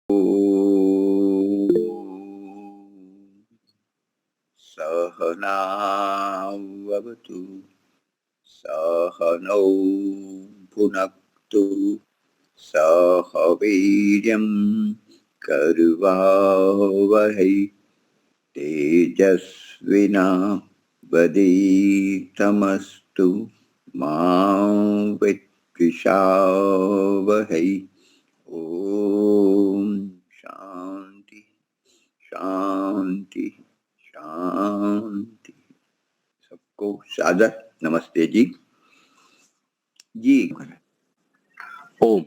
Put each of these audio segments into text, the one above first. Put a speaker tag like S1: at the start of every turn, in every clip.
S1: ॐ सहनाववतु सहनौ भुनक्तु सह वीर्यं कर्वावहै तेजस्विनावधीतमस्तु मा विद्विषावहै। ओम शांति शांति शांति। सबको सादर नमस्ते जी। जी
S2: ओम।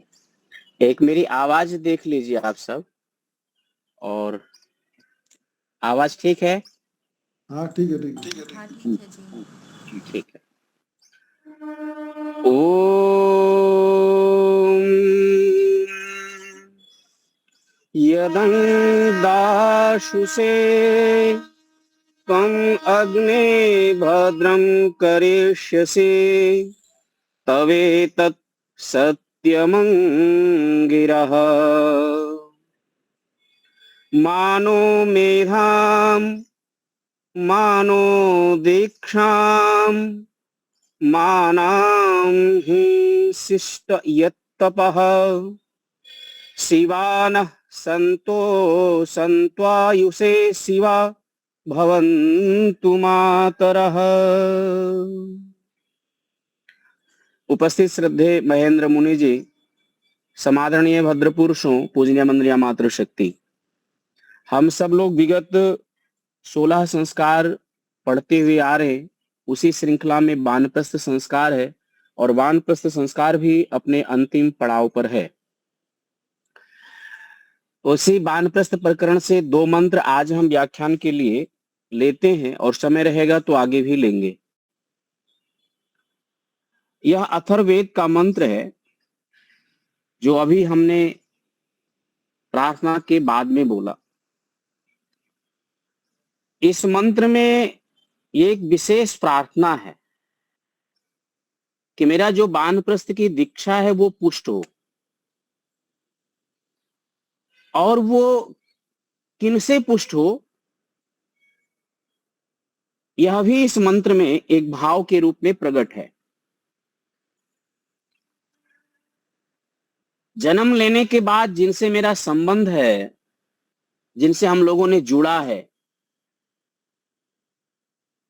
S2: एक मेरी आवाज देख लीजिए आप सब। और आवाज ठीक है?
S3: हाँ ठीक है जी।
S2: ठीक है। ओम यदंदाशुषे त्वं अग्ने भद्रं करिष्यसि तवेतत् सत्यमंगिरः मानो मेधां मानो दीक्षां मानां हि शिष्ट यत्तपः शिवानः सन्तो सन्त्वायुषे शिवा भवन्तु मातरः। उपस्थित श्रद्धेय महेंद्र मुनि जी, समादरणीय भद्र पुरुषों, पूजनीय मंदिरिया मातृशक्ति, हम सब लोग विगत 16 संस्कार पढ़ते हुए आ रहे हैं। उसी श्रृंखला में वानप्रस्थ संस्कार है और वानप्रस्थ संस्कार भी अपने अंतिम पड़ाव पर है। उसी वानप्रस्थ प्रकरण से 2 मंत्र आज हम व्याख्यान के लिए लेते हैं और समय रहेगा तो आगे भी लेंगे। यह अथर्ववेद का मंत्र है जो अभी हमने प्रार्थना के बाद में बोला। इस मंत्र में एक विशेष प्रार्थना है कि मेरा जो वानप्रस्थ की दीक्षा है वो पुष्ट हो, और वो किनसे पुष्ट हो यह भी इस मंत्र में एक भाव के रूप में प्रकट है। जन्म लेने के बाद जिनसे मेरा संबंध है, जिनसे हम लोगों ने जुड़ा है,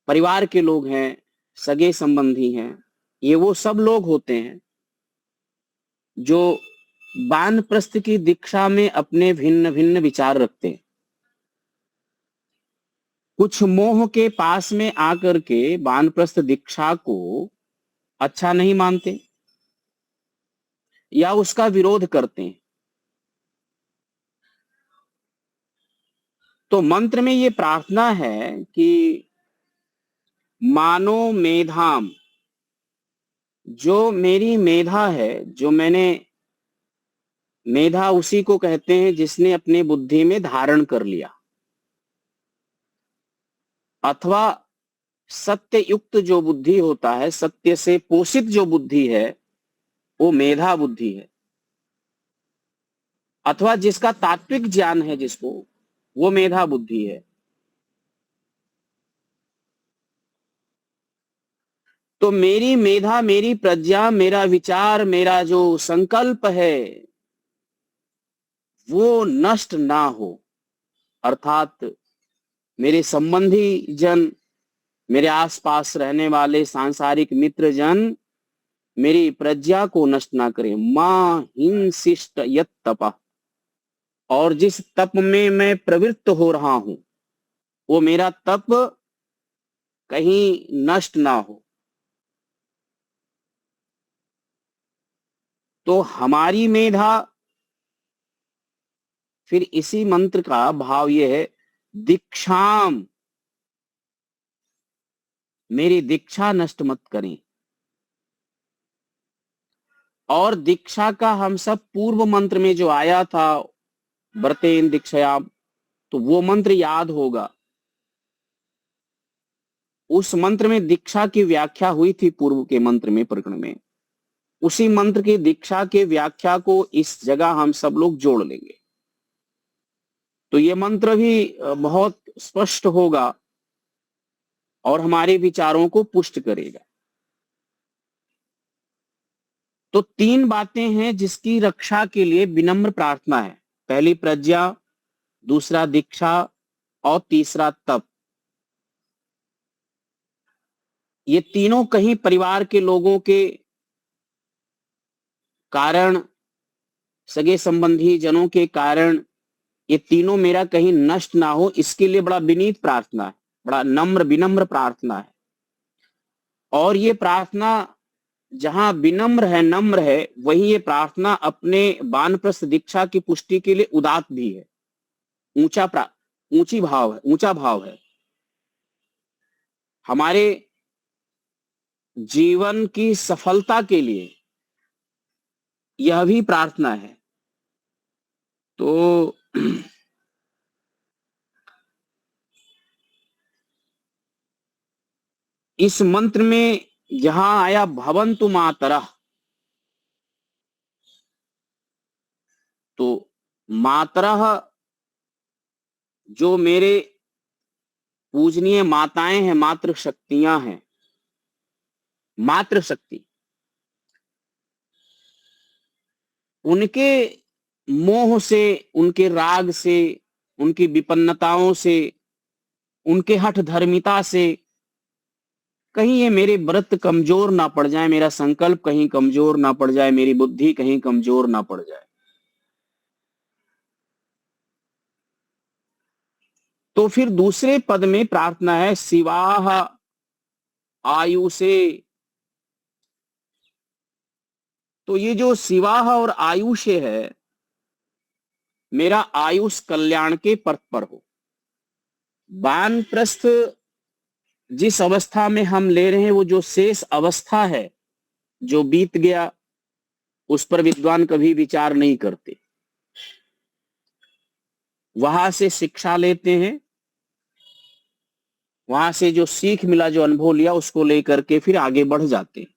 S2: परिवार के लोग हैं, सगे संबंधी हैं, ये वो सब लोग होते हैं जो वानप्रस्थ की दीक्षा में अपने भिन्न भिन्न विचार रखते हैं। कुछ मोह के पास में आकर के वानप्रस्थ दीक्षा को अच्छा नहीं मानते या उसका विरोध करते हैं। तो मंत्र में ये प्रार्थना है कि मानो मेधाम, जो मेरी मेधा है, जो मैंने, मेधा उसी को कहते हैं जिसने अपने बुद्धि में धारण कर लिया, अथवा सत्य युक्त जो बुद्धि होता है, सत्य से पोषित जो बुद्धि है वो मेधा बुद्धि है, अथवा जिसका तात्विक ज्ञान है जिसको, वो मेधा बुद्धि है। तो मेरी मेधा, मेरी प्रज्ञा, मेरा विचार, मेरा जो संकल्प है वो नष्ट ना हो, अर्थात मेरे संबंधी जन, मेरे आसपास रहने वाले सांसारिक मित्र जन मेरी प्रज्ञा को नष्ट ना करें। मां हिंसिष्ट यत तपः, और जिस तप में मैं प्रवृत्त हो रहा हूं वो मेरा तप कहीं नष्ट ना हो। तो हमारी मेधा, फिर इसी मंत्र का भाव ये है, दीक्षाम, मेरी दीक्षा नष्ट मत करें। और दीक्षा का हम सब पूर्व मंत्र में जो आया था, व्रतेन दीक्षायाम, तो वो मंत्र याद होगा। उस मंत्र में दीक्षा की व्याख्या हुई थी पूर्व के मंत्र में, प्रकरण में। उसी मंत्र की दीक्षा के व्याख्या को इस जगह हम सब लोग जोड़ लेंगे। तो ये मंत्र भी बहुत स्पष्ट होगा और हमारे विचारों को पुष्ट करेगा। तो 3 बातें हैं जिसकी रक्षा के लिए विनम्र प्रार्थना है। पहली प्रज्ञा, दूसरा दीक्षा और तीसरा तप। ये तीनों कहीं परिवार के लोगों के कारण, सगे संबंधी जनों के कारण ये तीनों मेरा कहीं नष्ट ना हो, इसके लिए बड़ा विनीत प्रार्थना है, बड़ा नम्र विनम्र प्रार्थना है। और ये प्रार्थना जहां विनम्र है, नम्र है, वहीं ये प्रार्थना अपने वानप्रस्थ दीक्षा की पुष्टि के लिए उदात्त भी है, ऊंचा भाव है। हमारे जीवन की सफलता के लिए यह भी प्रार्थना है। तो इस मंत्र में जहां आया भवन्तु मातरः, तो मातरः जो मेरे पूजनीय माताएं हैं, मातृ शक्तियां हैं, मातृ शक्ति, उनके मोह से, उनके राग से, उनकी विपन्नताओं से, उनके हठ धर्मिता से कहीं ये मेरे व्रत कमजोर ना पड़ जाए, मेरा संकल्प कहीं कमजोर ना पड़ जाए, मेरी बुद्धि कहीं कमजोर ना पड़ जाए। तो फिर दूसरे पद में प्रार्थना है शिवाह आयु से। तो ये जो शिवाह और आयुष्य है, मेरा आयुष कल्याण के पथ पर हो। वानप्रस्थ जिस अवस्था में हम ले रहे हैं, वो जो शेष अवस्था है, जो बीत गया, उस पर विद्वान कभी विचार नहीं करते। वहां से शिक्षा लेते हैं, वहां से जो सीख मिला, जो अनुभव लिया, उसको लेकर के फिर आगे बढ़ जाते हैं।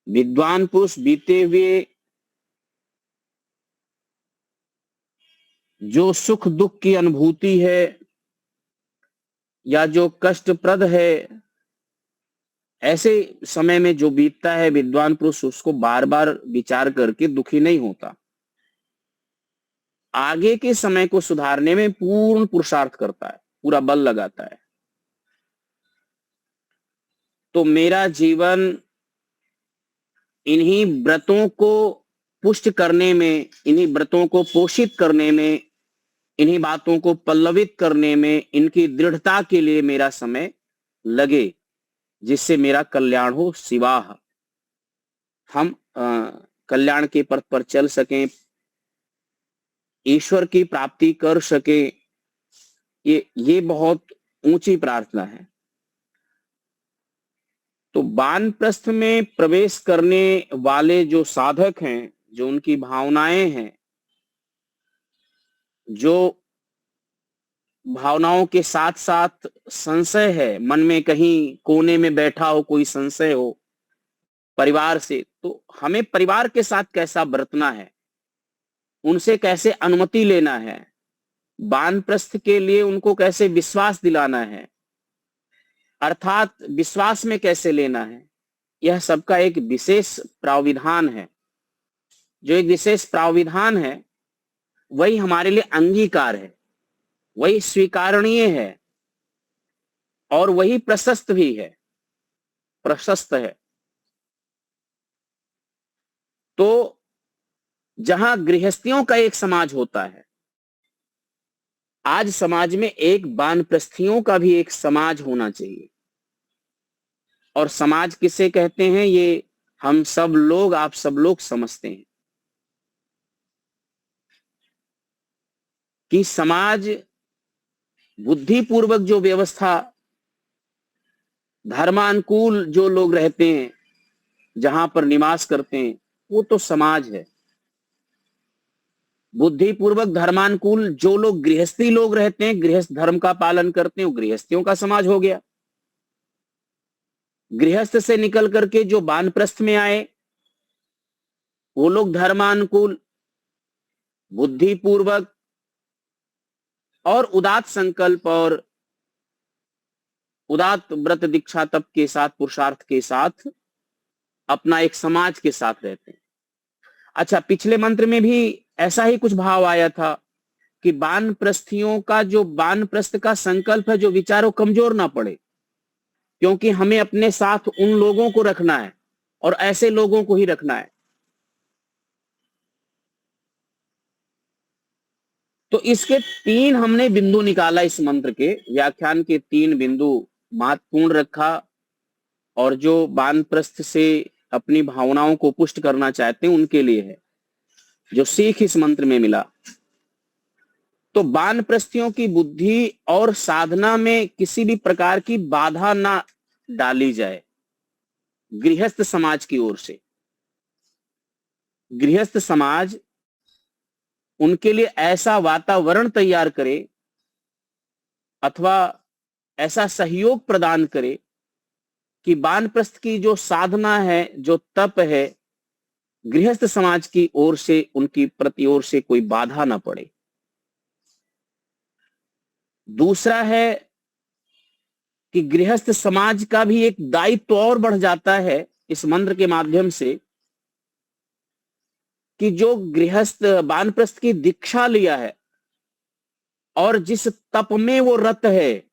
S2: विद्वान पुरुष बीते हुए जो सुख दुख की अनुभूति है या जो कष्टप्रद है, ऐसे समय में जो बीतता है, विद्वान पुरुष उसको बार बार विचार करके दुखी नहीं होता, आगे के समय को सुधारने में पूर्ण पुरुषार्थ करता है, पूरा बल लगाता है। तो मेरा जीवन इन्हीं व्रतों को पुष्ट करने में, इन्हीं व्रतों को पोषित करने में, इन्हीं बातों को पल्लवित करने में, इनकी दृढ़ता के लिए मेरा समय लगे, जिससे मेरा कल्याण हो। शिवाह, हम कल्याण के पथ पर चल सकें, ईश्वर की प्राप्ति कर सके। ये बहुत ऊंची प्रार्थना है। तो वानप्रस्थ में प्रवेश करने वाले जो साधक हैं, जो उनकी भावनाएं हैं, जो भावनाओं के साथ साथ संशय है, मन में कहीं कोने में बैठा हो कोई संशय हो परिवार से, तो हमें परिवार के साथ कैसा बरतना है, उनसे कैसे अनुमति लेना है, वानप्रस्थ के लिए उनको कैसे विश्वास दिलाना है, अर्थात विश्वास में कैसे लेना है, यह सबका एक विशेष प्राविधान है। जो एक विशेष प्राविधान है, वही हमारे लिए अंगीकार है, वही स्वीकारणीय है और वही प्रशस्त भी है, प्रशस्त है। तो जहां गृहस्थियों का एक समाज होता है, आज समाज में एक वानप्रस्थियों का भी एक समाज होना चाहिए। और समाज किसे कहते हैं, ये हम सब लोग, आप सब लोग समझते हैं कि समाज बुद्धिपूर्वक जो व्यवस्था, धर्मानुकूल जो लोग रहते हैं, जहां पर निवास करते हैं, वो तो समाज है। बुद्धिपूर्वक धर्मानुकूल जो लोग गृहस्थी लोग रहते हैं, गृहस्थ धर्म का पालन करते हैं, वो गृहस्थियों का समाज हो गया। गृहस्थ से निकल करके जो वानप्रस्थ में आए, वो लोग धर्मानुकूल, बुद्धिपूर्वक और उदात्त संकल्प और उदात्त व्रत दीक्षा तप के साथ, पुरुषार्थ के साथ अपना एक समाज के साथ रहते हैं। अच्छा, पिछले मंत्र में भी ऐसा ही कुछ भाव आया था कि वानप्रस्थियों का जो वानप्रस्थ का संकल्प है, जो विचारों कमजोर ना पड़े, क्योंकि हमें अपने साथ उन लोगों को रखना है और ऐसे लोगों को ही रखना है। तो इसके 3 हमने बिंदु निकाला, इस मंत्र के व्याख्यान के 3 बिंदु महत्वपूर्ण रखा, और जो वानप्रस्थ से अपनी भावनाओं को पुष्ट करना चाहते हैं उनके लिए है, जो सीख इस मंत्र में मिला। तो वानप्रस्थियों की बुद्धि और साधना में किसी भी प्रकार की बाधा ना डाली जाए गृहस्थ समाज की ओर से। गृहस्थ समाज उनके लिए ऐसा वातावरण तैयार करे अथवा ऐसा सहयोग प्रदान करे कि वानप्रस्थ की जो साधना है, जो तप है, गृहस्थ समाज की ओर से, उनकी प्रति ओर से कोई बाधा ना पड़े। दूसरा है कि गृहस्थ समाज का भी एक दायित्व और बढ़ जाता है इस मंत्र के माध्यम से, कि जो गृहस्थ वानप्रस्थ की दीक्षा लिया है और जिस तप में वो रत है,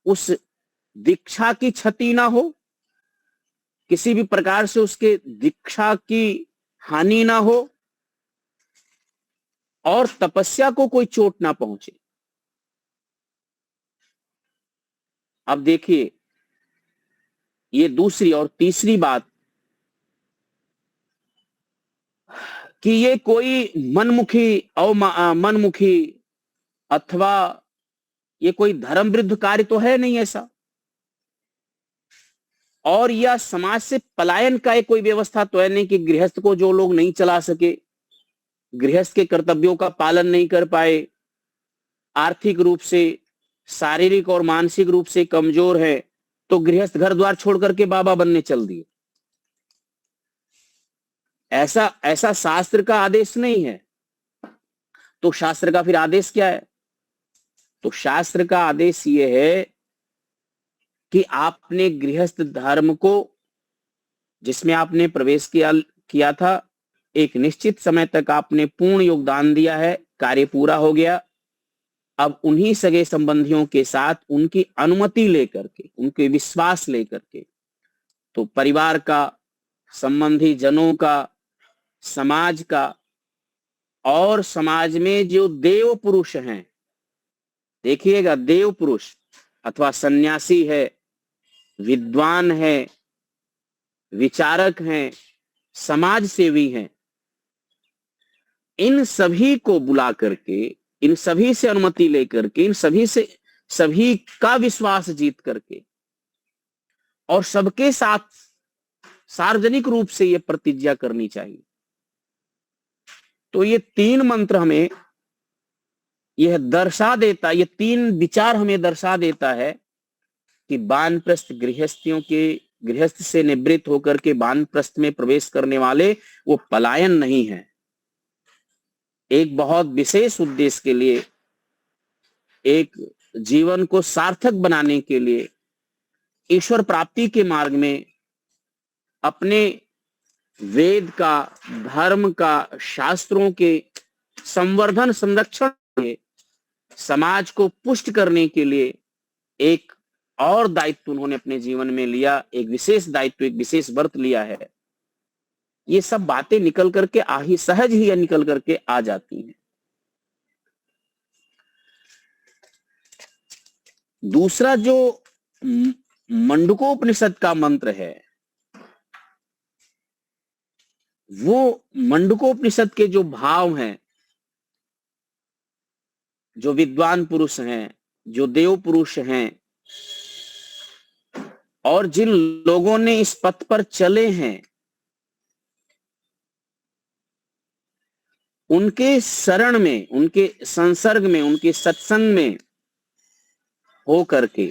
S2: उस दीक्षा की क्षति ना हो, किसी भी प्रकार से उसके दीक्षा की हानि ना हो, और तपस्या को कोई चोट ना पहुंचे। अब देखिए, ये दूसरी और तीसरी बात कि ये कोई मनमुखी अथवा ये कोई धर्म विरुद्ध कार्य तो है नहीं ऐसा, और यह समाज से पलायन का एक कोई व्यवस्था तो है नहीं कि गृहस्थ को जो लोग नहीं चला सके, गृहस्थ के कर्तव्यों का पालन नहीं कर पाए, आर्थिक रूप से, शारीरिक और मानसिक रूप से कमजोर है, तो गृहस्थ घर द्वार छोड़ करके बाबा बनने चल दिए। ऐसा शास्त्र का आदेश नहीं है। तो शास्त्र का फिर आदेश क्या है? तो शास्त्र का आदेश यह है कि आपने गृहस्थ धर्म को, जिसमें आपने प्रवेश किया था, एक निश्चित समय तक आपने पूर्ण योगदान दिया है, कार्य पूरा हो गया। अब उन्हीं सगे संबंधियों के साथ उनकी अनुमति लेकर के, उनके विश्वास लेकर के, तो परिवार का, संबंधी जनों का, समाज का, और समाज में जो देव पुरुष हैं, देखिएगा, देव पुरुष अथवा सन्यासी है, विद्वान है, विचारक हैं, समाज सेवी हैं, इन सभी को बुला करके, इन सभी से अनुमति लेकर के, इन सभी का विश्वास जीत करके, और सबके साथ सार्वजनिक रूप से यह प्रतिज्ञा करनी चाहिए। तो ये 3 मंत्र हमें यह दर्शा देता, ये 3 विचार हमें दर्शा देता है कि वानप्रस्थ गृहस्थ से निवृत्त होकर के वानप्रस्थ में प्रवेश करने वाले वो पलायन नहीं है। एक बहुत विशेष उद्देश्य के लिए, एक जीवन को सार्थक बनाने के लिए, ईश्वर प्राप्ति के मार्ग में अपने वेद का, धर्म का, शास्त्रों के संवर्धन, संरक्षण के, समाज को पुष्ट करने के लिए एक और दायित्व उन्होंने अपने जीवन में लिया, एक विशेष दायित्व, एक विशेष व्रत लिया है। ये सब बातें निकल करके सहज ही निकल करके आ जाती हैं। दूसरा जो मंडूकोपनिषद का मंत्र है, वो मंडूकोपनिषद के जो भाव हैं, जो विद्वान पुरुष हैं, जो देव पुरुष हैं, और जिन लोगों ने इस पथ पर चले हैं, उनके शरण में, उनके संसर्ग में, उनके सत्संग में हो करके,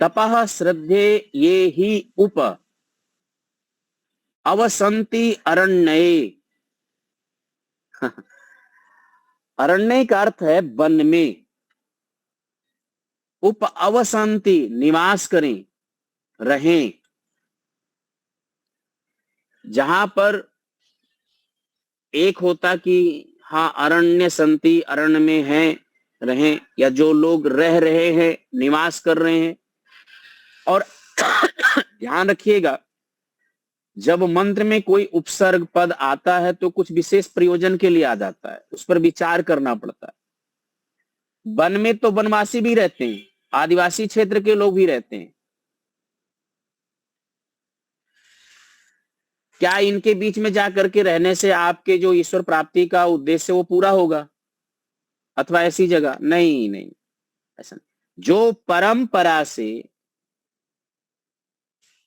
S2: तपः श्रद्धे ये ही उप अवसंति अरण्ये अरण्य का अर्थ है वन में। उप अवसंति निवास करें, रहें। जहां पर एक होता कि हाँ अरण्य संति, अरण्य में हैं, रहें, या जो लोग रह रहे हैं, निवास कर रहे हैं। और ध्यान रखिएगा, जब मंत्र में कोई उपसर्ग पद आता है तो कुछ विशेष प्रयोजन के लिए आ जाता है, उस पर विचार करना पड़ता है। वन में तो वनवासी भी रहते हैं, आदिवासी क्षेत्र के लोग भी रहते हैं। क्या इनके बीच में जाकर के रहने से आपके जो ईश्वर प्राप्ति का उद्देश्य वो पूरा होगा? अथवा ऐसी जगह नहीं, नहीं, ऐसा नहीं। जो परंपरा से,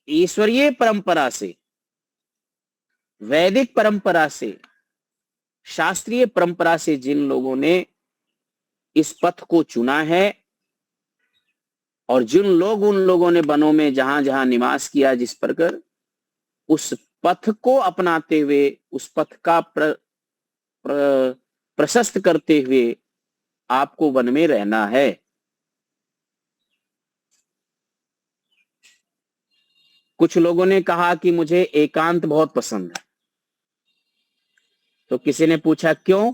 S2: ईश्वरीय परंपरा से, वैदिक परंपरा से, शास्त्रीय परंपरा से जिन लोगों ने इस पथ को चुना है, और जिन उन लोगों ने वनों में जहां जहां निवास किया, जिस प्रकार उस पथ को अपनाते हुए, उस पथ का प्रशस्त करते हुए आपको वन में रहना है। कुछ लोगों ने कहा कि मुझे एकांत बहुत पसंद है। तो किसी ने पूछा क्यों?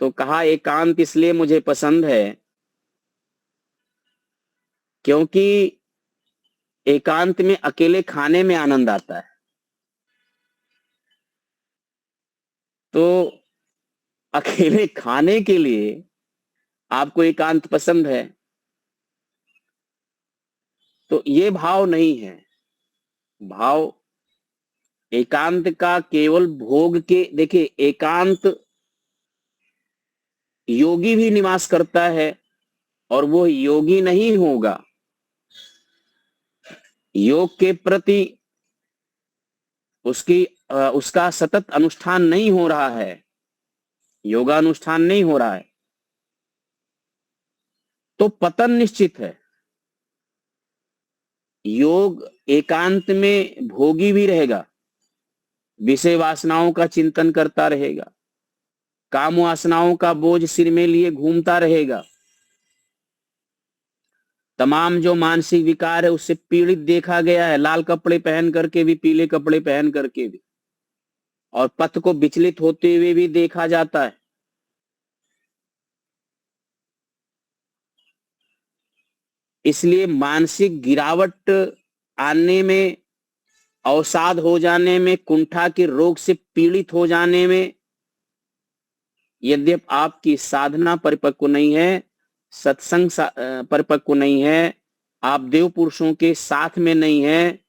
S2: तो कहा एकांत इसलिए मुझे पसंद है क्योंकि एकांत में अकेले खाने में आनंद आता है। तो अकेले खाने के लिए आपको एकांत पसंद है, तो ये भाव नहीं है। भाव एकांत का केवल भोग के, देखिए एकांत योगी भी निवास करता है, और वो योगी नहीं होगा, योग के प्रति उसका सतत अनुष्ठान नहीं हो रहा है, योगानुष्ठान नहीं हो रहा है, तो पतन निश्चित है। योग एकांत में भोगी भी रहेगा, विषय वासनाओं का चिंतन करता रहेगा, काम वासनाओं का बोझ सिर में लिए घूमता रहेगा, तमाम जो मानसिक विकार है उससे पीड़ित देखा गया है, लाल कपड़े पहन करके भी, पीले कपड़े पहन करके भी, और पथ को विचलित होते हुए भी देखा जाता है। इसलिए मानसिक गिरावट आने में, अवसाद हो जाने में, कुंठा के रोग से पीड़ित हो जाने में, यद्यपि आपकी साधना परिपक्व नहीं है, सत्संग परिपक्व नहीं है, आप देव पुरुषों के साथ में नहीं है,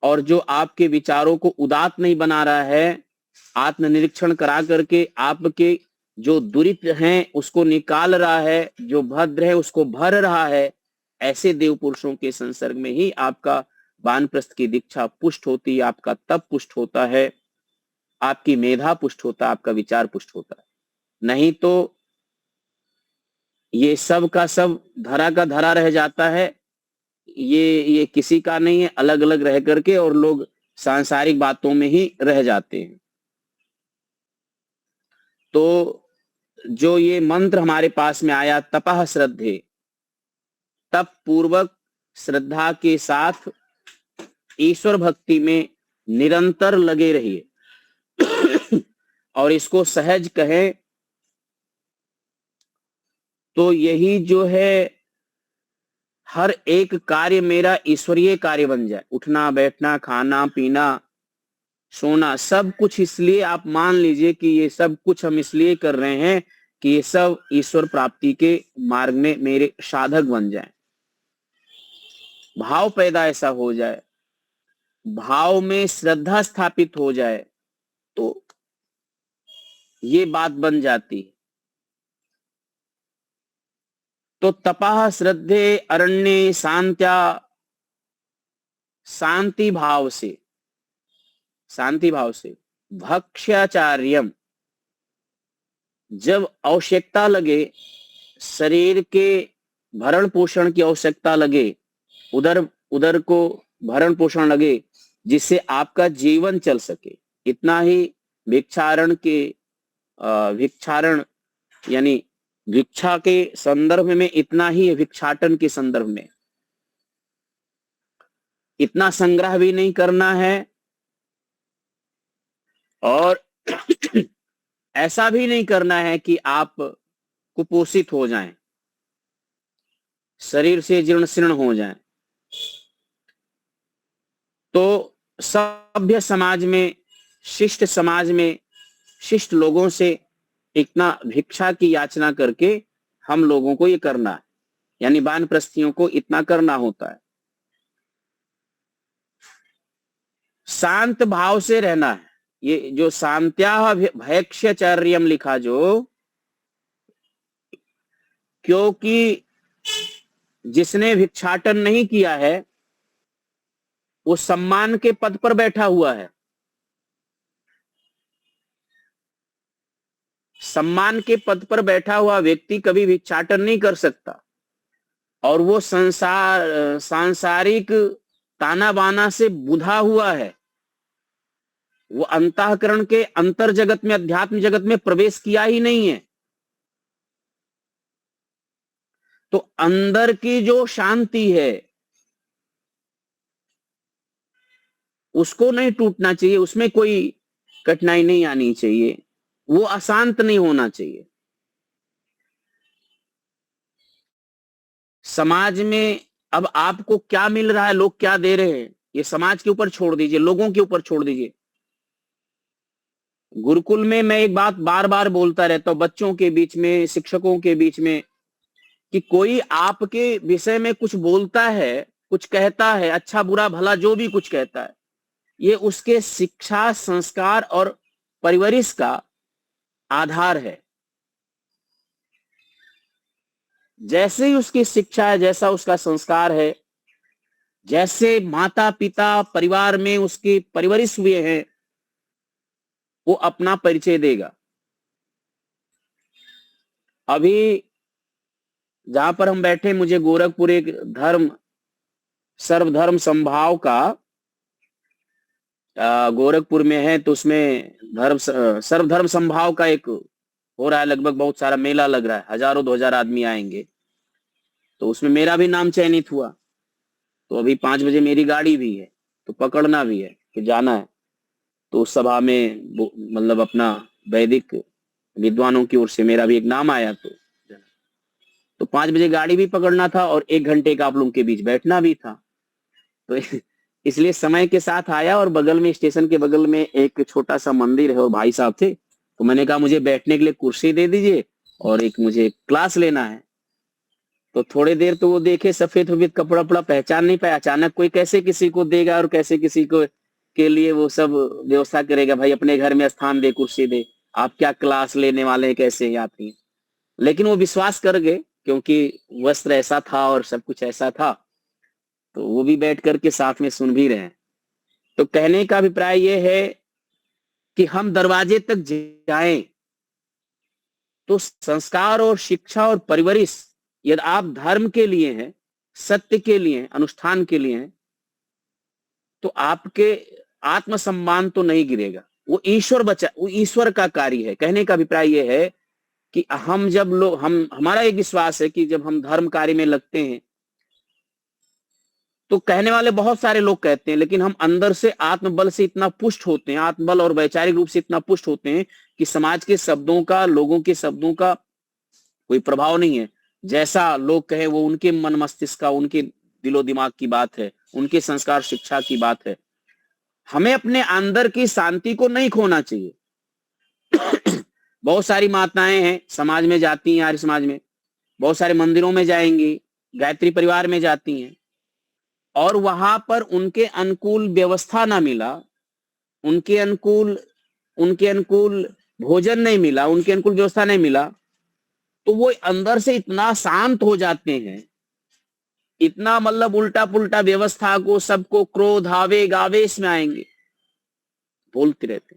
S2: और जो आपके विचारों को उदात नहीं बना रहा है, आत्मनिरीक्षण करा करके आपके जो दुरित हैं उसको निकाल रहा है, जो भद्र है उसको भर रहा है, ऐसे देव पुरुषों के संसर्ग में ही आपका वानप्रस्थ की दीक्षा पुष्ट होती है, आपका तप पुष्ट होता है, आपकी मेधा पुष्ट होता है, आपका विचार पुष्ट होता है। नहीं तो ये सब का सब धरा का धरा रह जाता है, ये किसी का नहीं है, अलग अलग रह करके, और लोग सांसारिक बातों में ही रह जाते हैं। तो जो ये मंत्र हमारे पास में आया, तपः श्रद्धे, तप पूर्वक श्रद्धा के साथ ईश्वर भक्ति में निरंतर लगे रहिए। और इसको सहज कहें तो यही जो है, हर एक कार्य मेरा ईश्वरीय कार्य बन जाए, उठना बैठना, खाना पीना, सोना, सब कुछ इसलिए आप मान लीजिए कि ये सब कुछ हम इसलिए कर रहे हैं कि ये सब ईश्वर प्राप्ति के मार्ग में मेरे साधक बन जाए। भाव पैदा ऐसा हो जाए, भाव में श्रद्धा स्थापित हो जाए, तो ये बात बन जाती है। तो तपः श्रद्धे अरण्ये शांत्या, शांति भाव से, शांति भाव से, भक्ष्याचार्यम, जब आवश्यकता लगे, शरीर के भरण पोषण की आवश्यकता लगे, उदर को भरण पोषण लगे, जिससे आपका जीवन चल सके, इतना ही भिक्षारण यानी भिक्षा के संदर्भ में इतना ही है, भिक्षाटन के संदर्भ में इतना संग्रह भी नहीं करना है और ऐसा भी नहीं करना है कि आप कुपोषित हो जाएं, शरीर से जीर्ण शीर्ण हो जाएं। तो सभ्य समाज में, शिष्ट समाज में, शिष्ट लोगों से इतना भिक्षा की याचना करके हम लोगों को ये करना है, यानी वानप्रस्थियों को इतना करना होता है। शांत भाव से रहना है। ये जो शांत्या भैक्ष्यचर्यम लिखा जो, क्योंकि जिसने भिक्षाटन नहीं किया है वो सम्मान के पद पर बैठा हुआ है। सम्मान के पद पर बैठा हुआ व्यक्ति कभी भिक्षाटन नहीं कर सकता और वो सांसारिक ताना बाना से बुधा हुआ है। वो अंतःकरण के अंतर जगत में, अध्यात्म जगत में प्रवेश किया ही नहीं है। तो अंदर की जो शांति है उसको नहीं टूटना चाहिए, उसमें कोई कठिनाई नहीं आनी चाहिए, वो अशांत नहीं होना चाहिए। समाज में अब आपको क्या मिल रहा है, लोग क्या दे रहे हैं, ये समाज के ऊपर छोड़ दीजिए, लोगों के ऊपर छोड़ दीजिए। गुरुकुल में मैं एक बात बार बार बोलता रहता हूं, बच्चों के बीच में, शिक्षकों के बीच में, कि कोई आपके विषय में कुछ बोलता है, कुछ कहता है, अच्छा बुरा भला जो भी कुछ कहता है, ये उसके शिक्षा, संस्कार और परिवरिश का आधार है। जैसे ही उसकी शिक्षा है, जैसा उसका संस्कार है, जैसे माता पिता परिवार में उसके परिवरिश हुए हैं, वो अपना परिचय देगा। अभी जहां पर हम बैठे, मुझे गोरखपुर एक सर्वधर्म संभाव का गोरखपुर में है, तो उसमें सर्वधर्म संभाव का एक हो रहा है, लगभग बहुत सारा मेला लग रहा है, 1000-2000 आदमी आएंगे। तो उसमें मेरा भी नाम चयनित हुआ। तो अभी 5 बजे मेरी गाड़ी भी है, तो पकड़ना भी है कि जाना है। तो उस सभा में मतलब अपना वैदिक विद्वानों की ओर से मेरा भी एक नाम आया। तो 5 बजे गाड़ी भी पकड़ना था और 1 घंटे का आप लोगों के बीच बैठना भी था। तो इसलिए समय के साथ आया और बगल में, स्टेशन के बगल में एक छोटा सा मंदिर है और भाई साहब थे, तो मैंने कहा मुझे बैठने के लिए कुर्सी दे दीजिए और एक मुझे क्लास लेना है। तो थोड़ी देर तो वो देखे, सफेद सफेद कपड़ा वपड़ा पहचान नहीं पाया। अचानक कोई कैसे किसी को देगा और कैसे किसी को के लिए वो सब व्यवस्था करेगा, भाई अपने घर में स्थान दे, कुर्सी दे, आप क्या क्लास लेने वाले हैं, कैसे आती हैं। लेकिन वो विश्वास कर गए क्योंकि वस्त्र ऐसा था और सब कुछ ऐसा था, तो वो भी बैठ करके साथ में सुन भी रहे हैं। तो कहने का अभिप्राय ये है कि हम दरवाजे तक जाएं तो संस्कार और शिक्षा और परवरिश, यदि आप धर्म के लिए हैं, सत्य के लिए हैं, अनुष्ठान के लिए हैं, तो आपके आत्मसम्मान तो नहीं गिरेगा। वो ईश्वर का कार्य है। कहने का अभिप्राय यह है कि हम जब लोग हमारा एक विश्वास है कि जब हम धर्म कार्य में लगते हैं, तो कहने वाले बहुत सारे लोग कहते हैं, लेकिन हम अंदर से आत्मबल से इतना पुष्ट होते हैं, आत्मबल और वैचारिक रूप से इतना पुष्ट होते हैं कि समाज के शब्दों का, लोगों के शब्दों का कोई प्रभाव नहीं है। जैसा लोग कहे वो उनके मन मस्तिष्क का, उनके दिलो दिमाग की बात है, उनके संस्कार शिक्षा की बात है। हमें अपने अंदर की शांति को नहीं खोना चाहिए। बहुत सारी माताएं हैं, समाज में जाती हैं, आर्य समाज में, बहुत सारे मंदिरों में जाएंगी, गायत्री परिवार में जाती हैं, और वहां पर उनके अनुकूल व्यवस्था ना मिला, उनके अनुकूल भोजन नहीं मिला, उनके अनुकूल व्यवस्था नहीं मिला, तो वो अंदर से इतना शांत हो जाते हैं, इतना मतलब उल्टा पुल्टा व्यवस्था को, सबको क्रोध आवेग आवेश में आएंगे, बोलते रहते।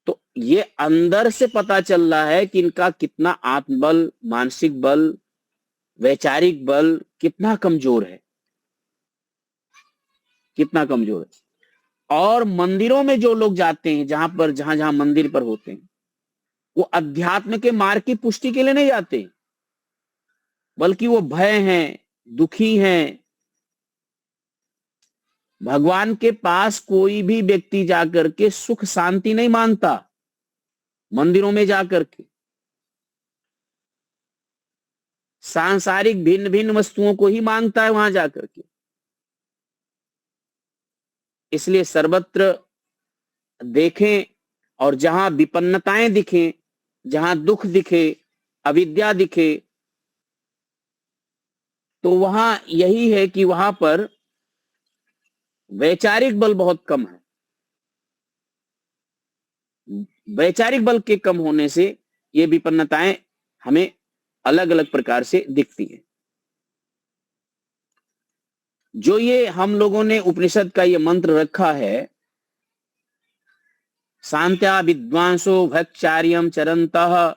S2: तो ये अंदर से पता चल रहा है कि इनका कितना आत्मबल, मानसिक बल, वैचारिक बल कितना कमजोर है, कितना कमजोर है। और मंदिरों में जो लोग जाते हैं, जहां जहां मंदिर पर होते हैं, वो अध्यात्म के मार्ग की पुष्टि के लिए नहीं जाते, बल्कि वो भय हैं, दुखी हैं। भगवान के पास कोई भी व्यक्ति जाकर के सुख शांति नहीं मांगता, मंदिरों में जाकर के सांसारिक भिन्न भिन्न वस्तुओं को ही मांगता है वहां जाकर के। इसलिए सर्वत्र देखें और जहां विपन्नताएं दिखें, जहां दुख दिखे, अविद्या दिखे, तो वहां यही है कि वहां पर वैचारिक बल बहुत कम है। वैचारिक बल के कम होने से ये विपन्नताएं हमें अलग अलग प्रकार से दिखती हैं। जो ये हम लोगों ने उपनिषद का ये मंत्र रखा है, शांत्या विद्वांसो भक्षार्यम चरन्तः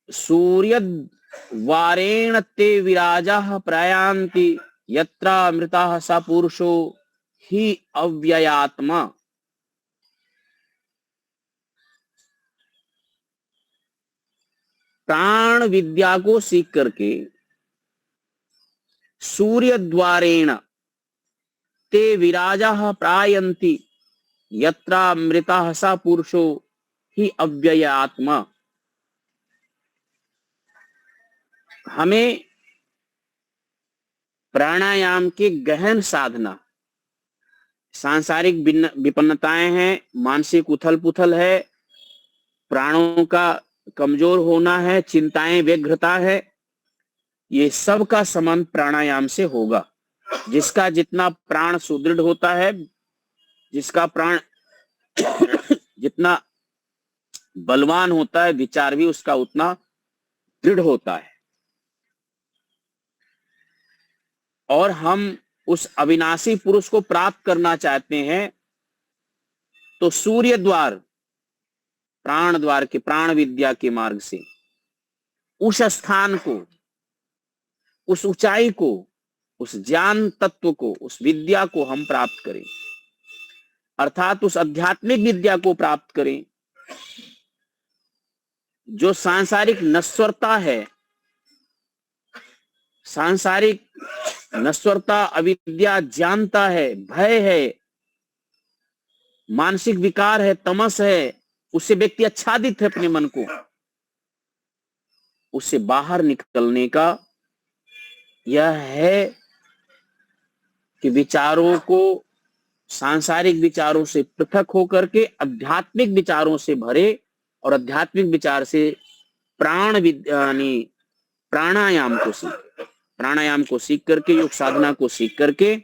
S2: सूर्यद्वारेण ते विराजाः प्रयान्ति यत्रामृताः स पुरुषो ही अव्ययात्मा। प्राण विद्या को सीख करके सूर्य द्वारेण ते विराजाः प्रायन्ति यत्रामृताः स पुरुषो ही अव्ययात्मा। हमें प्राणायाम की गहन साधना, सांसारिक विपन्नताएं हैं, मानसिक उथल पुथल है, प्राणों का कमजोर होना है, चिंताएं व्यग्रता है, ये सब का संबंध प्राणायाम से होगा। जिसका जितना प्राण सुदृढ़ होता है, जिसका प्राण जितना बलवान होता है, विचार भी उसका उतना दृढ़ होता है। और हम उस अविनाशी पुरुष को प्राप्त करना चाहते हैं, तो सूर्य द्वार, प्राण द्वार के, प्राण विद्या के मार्ग से उस स्थान को, उस ऊंचाई को, उस ज्ञान तत्व को, उस विद्या को हम प्राप्त करें, अर्थात उस आध्यात्मिक विद्या को प्राप्त करें जो सांसारिक नश्वरता है, सांसारिक नश्वरता, अविद्या जानता है, भय है, मानसिक विकार है, तमस है, उससे व्यक्ति आच्छादित है अपने मन को। उससे बाहर निकलने का यह है कि विचारों को, सांसारिक विचारों से पृथक होकर के आध्यात्मिक विचारों से भरे और आध्यात्मिक विचार से प्राणायाम को सीखे, प्राणायाम को सीख करके, योग साधना को सीख करके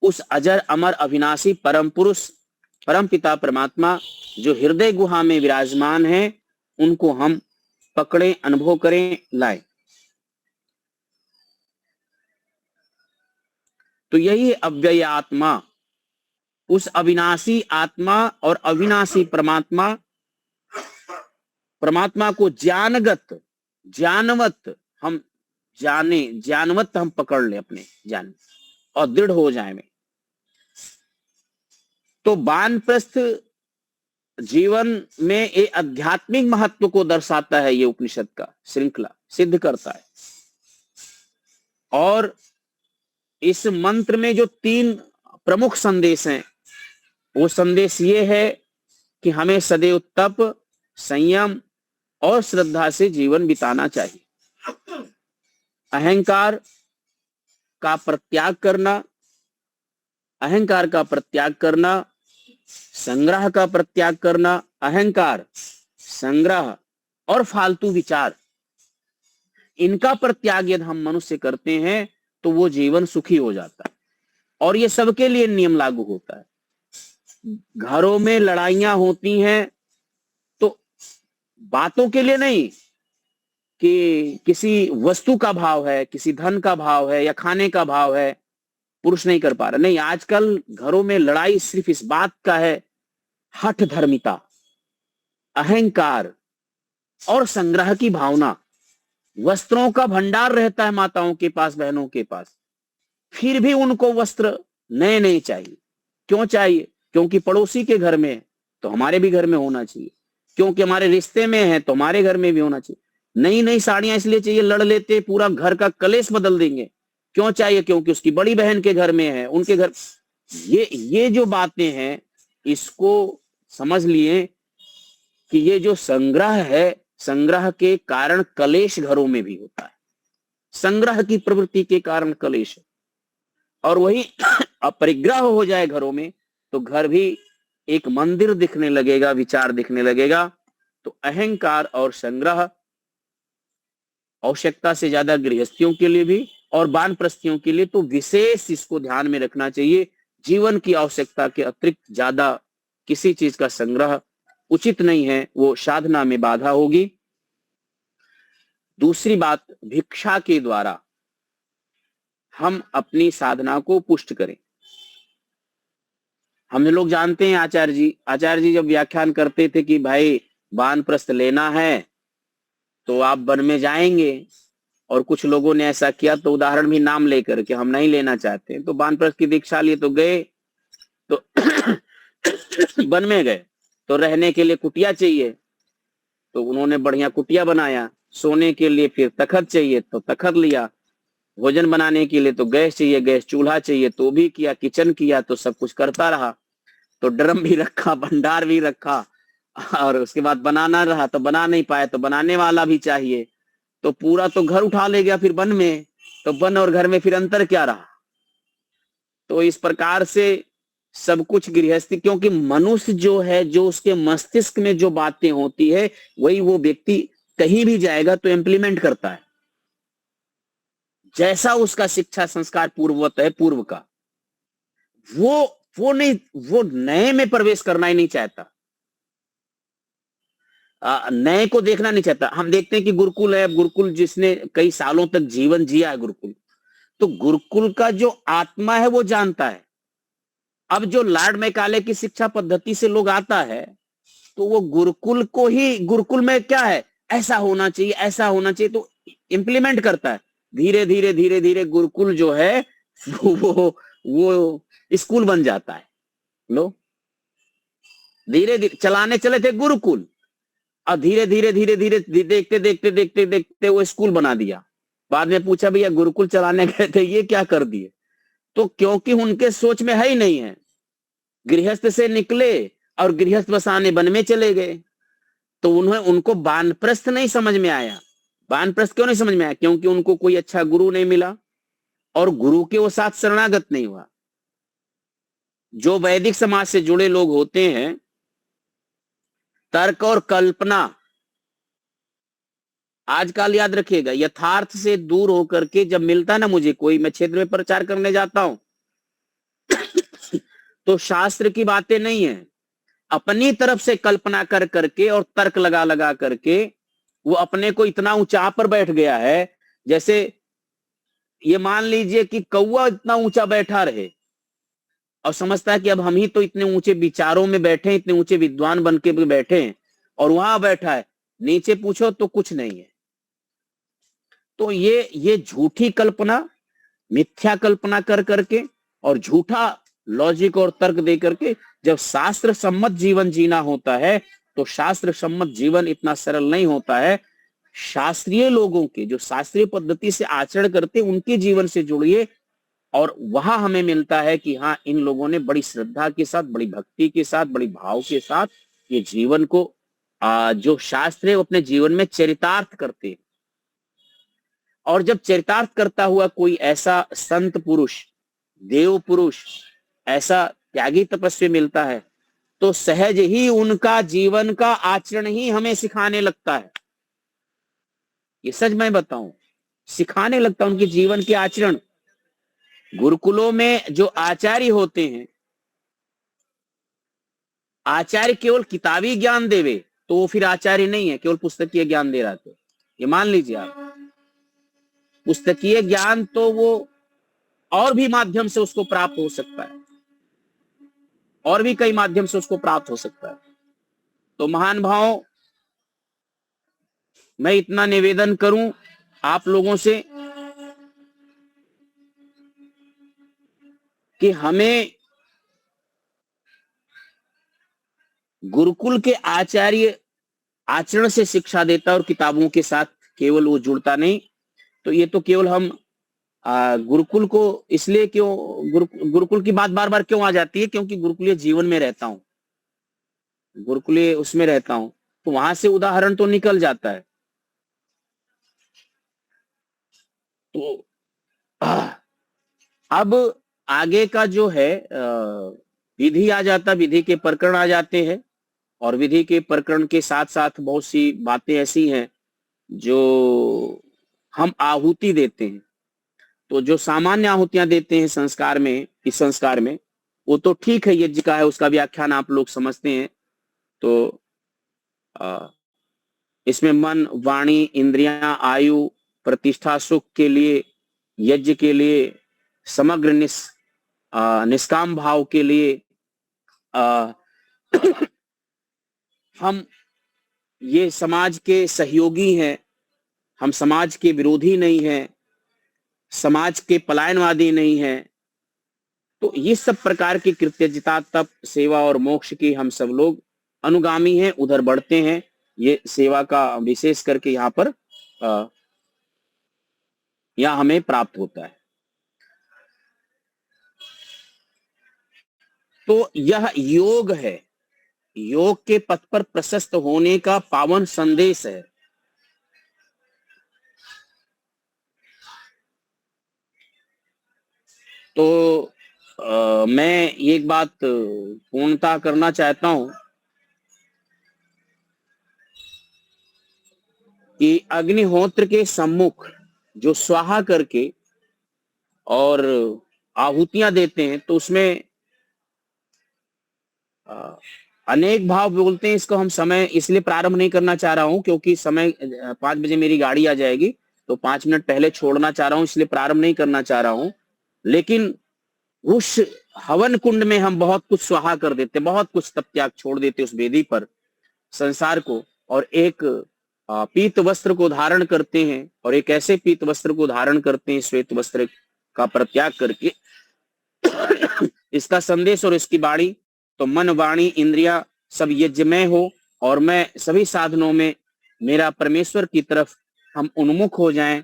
S2: उस अजर अमर अविनाशी परम पुरुष, परम पिता परमात्मा जो हृदय गुहा में विराजमान है, उनको हम पकड़ें, अनुभव करें, लाएं। तो यही अव्यय आत्मा, उस अविनाशी आत्मा और अविनाशी परमात्मा, परमात्मा को ज्ञानगत, ज्ञानवत हम जाने, ज्ञानवत हम पकड़ ले अपने ज्ञान और दृढ़ हो जाए। तो वानप्रस्थ जीवन में ये आध्यात्मिक महत्व को दर्शाता है, ये उपनिषद का श्रृंखला सिद्ध करता है। और इस मंत्र में जो 3 प्रमुख संदेश हैं, वो संदेश ये है कि हमें सदैव तप, संयम और श्रद्धा से जीवन बिताना चाहिए। अहंकार का प्रत्याग करना, अहंकार का प्रत्याग करना, संग्रह का प्रत्याग करना, अहंकार, संग्रह और फालतू विचार, इनका प्रत्याग यदि हम मनुष्य करते हैं तो वो जीवन सुखी हो जाता है। और ये सबके लिए नियम लागू होता है। घरों में लड़ाइयां होती हैं तो बातों के लिए नहीं कि किसी वस्तु का भाव है, किसी धन का भाव है या खाने का भाव है, पुरुष नहीं कर पा रहा, नहीं, आजकल घरों में लड़ाई सिर्फ इस बात का है, हठ धर्मिता, अहंकार और संग्रह की भावना। वस्त्रों का भंडार रहता है माताओं के पास, बहनों के पास, फिर भी उनको वस्त्र नए नए चाहिए, क्यों चाहिए? क्योंकि पड़ोसी के घर में है तो हमारे भी घर में होना चाहिए, क्योंकि हमारे रिश्ते में है तो हमारे घर में भी होना चाहिए। नई नई साड़ियां इसलिए चाहिए, लड़ लेते पूरा घर का कलेश बदल देंगे। क्यों चाहिए? क्योंकि उसकी बड़ी बहन के घर में है, उनके घर। ये जो बातें हैं, इसको समझ लिए कि ये जो संग्रह है, संग्रह के कारण कलेश घरों में भी होता है। संग्रह की प्रवृत्ति के कारण कलेश है। और वही अपरिग्रह हो जाए घरों में तो घर भी एक मंदिर दिखने लगेगा, विचार दिखने लगेगा। तो अहंकार और संग्रह आवश्यकता से ज्यादा गृहस्थियों के लिए भी और वानप्रस्थियों के लिए तो विशेष इसको ध्यान में रखना चाहिए। जीवन की आवश्यकता के अतिरिक्त ज्यादा किसी चीज का संग्रह उचित नहीं है, वो साधना में बाधा होगी। दूसरी बात, भिक्षा के द्वारा हम अपनी साधना को पुष्ट करें। हम लोग जानते हैं आचार्य जी जब व्याख्यान करते थे कि भाई वानप्रस्थ लेना है तो आप वन में जाएंगे, और कुछ लोगों ने ऐसा किया तो उदाहरण भी नाम लेकर के हम नहीं लेना चाहते, तो वानप्रस्थ की दीक्षा लिए तो गए, तो वन में गए तो रहने के लिए कुटिया चाहिए, तो उन्होंने बढ़िया कुटिया बनाया। सोने के लिए फिर तखत चाहिए तो तखत लिया। भोजन बनाने के लिए तो गैस चाहिए, गैस चूल्हा चाहिए तो भी किया, किचन किया, तो सब कुछ करता रहा। तो ड्रम भी रखा, भंडार भी रखा, और उसके बाद बनाना रहा तो बना नहीं पाए तो बनाने वाला भी चाहिए। तो पूरा तो घर उठा ले गया फिर वन में, तो वन और घर में फिर अंतर क्या रहा? तो इस प्रकार से सब कुछ गृहस्थी, क्योंकि मनुष्य जो है, जो उसके मस्तिष्क में जो बातें होती है वही वो व्यक्ति कहीं भी जाएगा तो इम्प्लीमेंट करता है। जैसा उसका शिक्षा संस्कार पूर्ववत है, पूर्व का, वो नहीं, वो नए में प्रवेश करना ही नहीं चाहता, नए को देखना नहीं चाहता। हम देखते हैं कि गुरुकुल है, गुरुकुल जिसने कई सालों तक जीवन जिया है गुरुकुल, तो गुरुकुल का जो आत्मा है वो जानता है। अब जो लॉर्ड मैकाले की शिक्षा पद्धति से लोग आता है तो वो गुरुकुल को ही, गुरुकुल में क्या है, ऐसा होना चाहिए, ऐसा होना चाहिए, तो इंप्लीमेंट करता है। धीरे धीरे धीरे धीरे गुरुकुल जो है वो स्कूल बन जाता है। लो, धीरे धीरे चलाने चले थे गुरुकुल, और धीरे धीरे धीरे धीरे देखते देखते देखते देखते वो स्कूल बना दिया। बाद में पूछा भैया गुरुकुल चलाने गए थे ये क्या कर दिए? तो क्योंकि उनके सोच में है ही नहीं है। गृहस्थ से निकले और गृहस्थ बसाने वन में चले गए, तो उनको वानप्रस्थ नहीं समझ में आया। वानप्रस्थ क्यों नहीं समझ में आया? क्योंकि उनको कोई अच्छा गुरु नहीं मिला और गुरु के वो साथ शरणागत नहीं हुआ। जो वैदिक समाज से जुड़े लोग होते हैं, तर्क और कल्पना, आजकल याद रखिएगा, यथार्थ से दूर होकर के जब मिलता ना मुझे कोई, मैं क्षेत्र में प्रचार करने जाता हूं तो शास्त्र की बातें नहीं है, अपनी तरफ से कल्पना कर करके और तर्क लगा लगा करके वो अपने को इतना ऊंचा पर बैठ गया है। जैसे ये मान लीजिए कि कौवा इतना ऊंचा बैठा रहे और समझता है कि अब हम ही तो इतने ऊंचे विचारों में बैठे, इतने ऊंचे विद्वान बन के बैठे हैं, और वहां बैठा है, नीचे पूछो तो कुछ नहीं है। तो ये झूठी कल्पना, मिथ्या कल्पना कर करके और झूठा लॉजिक और तर्क दे करके जब शास्त्र सम्मत जीवन जीना होता है तो शास्त्र सम्मत जीवन इतना सरल नहीं होता है। शास्त्रीय लोगों के, जो शास्त्रीय पद्धति से आचरण करते, उनके जीवन से जुड़िए, और वहां हमें मिलता है कि हाँ, इन लोगों ने बड़ी श्रद्धा के साथ, बड़ी भक्ति के साथ, बड़ी भाव के साथ ये जीवन को जो शास्त्र है अपने जीवन में चरितार्थ करते हैं। और जब चरितार्थ करता हुआ कोई ऐसा संत पुरुष, देव पुरुष, ऐसा त्यागी तपस्वी मिलता है तो सहज ही उनका जीवन का आचरण ही हमें सिखाने लगता है। ये सच मैं बताऊं, सिखाने लगता है उनके जीवन के आचरण। गुरुकुलों में जो आचार्य होते हैं, आचार्य केवल किताबी ज्ञान देवे तो वो फिर आचार्य नहीं है, केवल पुस्तकीय ज्ञान दे रहा तो ये मान लीजिए आप। पुस्तकीय ज्ञान तो वो और भी माध्यम से उसको प्राप्त हो सकता है, और भी कई माध्यम से उसको प्राप्त हो सकता है। तो महान भाव, मैं इतना निवेदन करूं आप लोगों से कि हमें गुरुकुल के आचार्य आचरण से शिक्षा देता है और किताबों के साथ केवल वो जुड़ता नहीं। तो ये तो केवल हम गुरुकुल को इसलिए क्यों गुरुकुल की बात बार बार क्यों आ जाती है, क्योंकि गुरुकुलीय जीवन में रहता हूं, गुरुकुलीय उसमें रहता हूं, तो वहां से उदाहरण तो निकल जाता है। तो अब आगे का जो है विधि आ जाता, विधि के प्रकरण आ जाते हैं, और विधि के प्रकरण के साथ साथ बहुत सी बातें ऐसी हैं जो हम आहुति देते हैं। तो जो सामान्य आहुतियां देते हैं संस्कार में, इस संस्कार में, वो तो ठीक है, यज्ञ का है, उसका व्याख्यान आप लोग समझते हैं। तो इसमें मन, वाणी, इंद्रियां, आयु, प्रतिष्ठा, सुख के लिए, यज्ञ के लिए, समग्र निष्काम भाव के लिए हम ये समाज के सहयोगी हैं, हम समाज के विरोधी नहीं हैं, समाज के पलायनवादी नहीं हैं। तो ये सब प्रकार की कृतज्ञता, तप, सेवा और मोक्ष की हम सब लोग अनुगामी हैं, उधर बढ़ते हैं। ये सेवा का विशेष करके यहाँ पर यहाँ हमें प्राप्त होता है। तो यह योग है, योग के पथ पर प्रशस्त होने का पावन संदेश है। तो मैं एक बात पूर्णता करना चाहता हूं कि अग्निहोत्र के सम्मुख जो स्वाहा करके और आहुतियां देते हैं, तो उसमें अनेक भाव बोलते हैं। इसको हम समय इसलिए प्रारंभ नहीं करना चाह रहा हूं क्योंकि समय 5 बजे मेरी गाड़ी आ जाएगी, तो 5 मिनट पहले छोड़ना चाह रहा हूं, इसलिए प्रारंभ नहीं करना चाह रहा हूं। लेकिन उस हवन कुंड में हम बहुत कुछ स्वाहा कर देते, बहुत कुछ तप त्याग छोड़ देते उस वेदी पर संसार को, और एक पीत वस्त्र को धारण करते हैं, और एक ऐसे पीत वस्त्र को धारण करते हैं श्वेत वस्त्र का परित्याग करके। इसका संदेश और इसकी वाणी, तो मन, वाणी, इंद्रिया सब यज्ञमय हो, और मैं सभी साधनों में मेरा परमेश्वर की तरफ हम उन्मुख हो जाएं।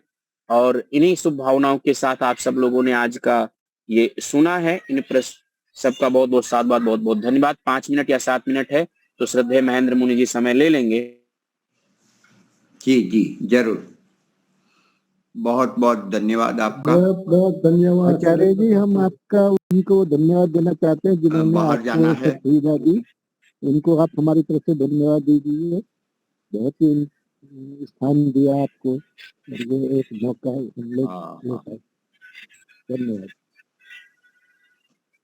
S2: और इन्हीं शुभ भावनाओं के साथ आप सब लोगों ने आज का ये सुना है। इन सबका बहुत बहुत साधुवाद, बहुत बहुत धन्यवाद। 5 मिनट या 7 मिनट है, तो श्रद्धेय महेंद्र मुनि जी समय ले लेंगे।
S1: जी जी जरूर, बहुत बहुत धन्यवाद आपका।
S3: बहुत बहुत धन्यवाद
S4: आचार्य जी, हम आपका उनको धन्यवाद देना चाहते हैं जिन्होंने
S1: बाहर जाना
S4: आपको
S1: है।
S4: सुविधा दी। उनको आप हमारी तरफ से धन्यवाद दीजिए। बहुत ही स्थान दिया आपको, ये एक मौका हम लोग धन्यवाद।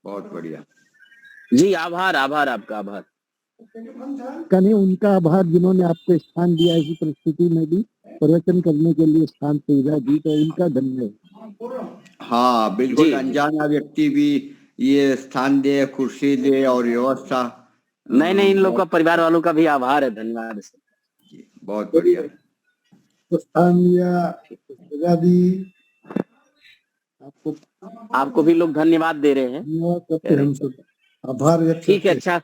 S1: बहुत बढ़िया
S2: जी, आभार आभार आपका, आभार।
S4: कहीं उनका आभार जिन्होंने आपको स्थान दिया, ऐसी परिस्थिति में भी प्रवचन करने के लिए स्थान सुविधा दी, तो उनका धन्यवाद।
S1: हाँ बिल्कुल,
S2: जी।
S1: अनजाना व्यक्ति भी ये स्थान दे, कुर्सी दे और व्यवस्था।
S2: नहीं, इन लोग का परिवार वालों का भी आभार है, धन्यवाद।
S1: जी, बहुत बढ़िया।
S3: तो स्थान दिया, जगह दी,
S2: आपको भी लोग धन्यवाद दे रहे हैं।
S3: धन्यवाद करते हैं हम सब, आभार व्यक्त
S2: ठीक है,
S3: करते हैं।
S2: अच्छा,